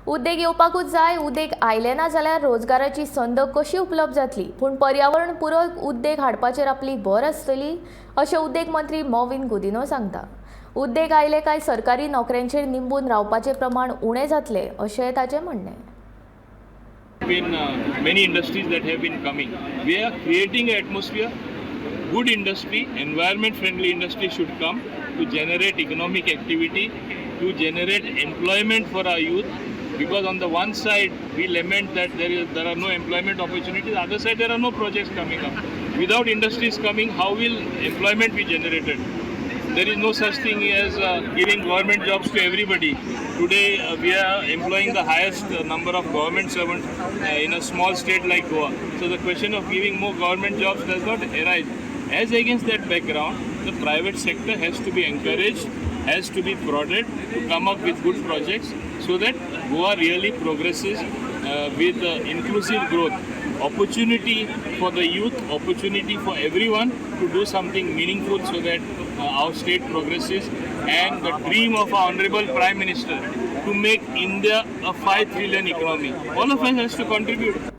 उद्देग येवपाकूच जाय. उद्देग आयले ना जाल्यार रोजगाराची संद कशी उपलब्ध जातली. पूण पर्यावरण पूरक उद्देग हाडपाचेर आपली भर आसतली अशें उद्देग मंत्री मॉविन गुदिनो सांगता. उद्देग आयले काय सरकारी नोकऱ्यांचेर निंबून रावपाचें प्रमाण उणें जातलें अशें ताचें म्हणणें. Been many industries that have been coming. We are creating an atmosphere. Good industry, environment-friendly industry should come to generate economic activity, to generate employment for our youth. Because on the one side we lament that there are no employment opportunities. On the other side there are no projects coming up. Without industries coming, how will employment be generated? There is no such thing as giving government jobs to everybody. Today we are employing the highest number of government servants in a small state like Goa. So the question of giving more government jobs does not arise. As against that background, the private sector has to be encouraged, has to be prodded to come up with good projects so that Goa really progresses with inclusive growth. Opportunity for the youth, opportunity for everyone to do something meaningful so that our state progresses, and the dream of our Honorable Prime Minister to make India a 5 trillion economy. All of us has to contribute.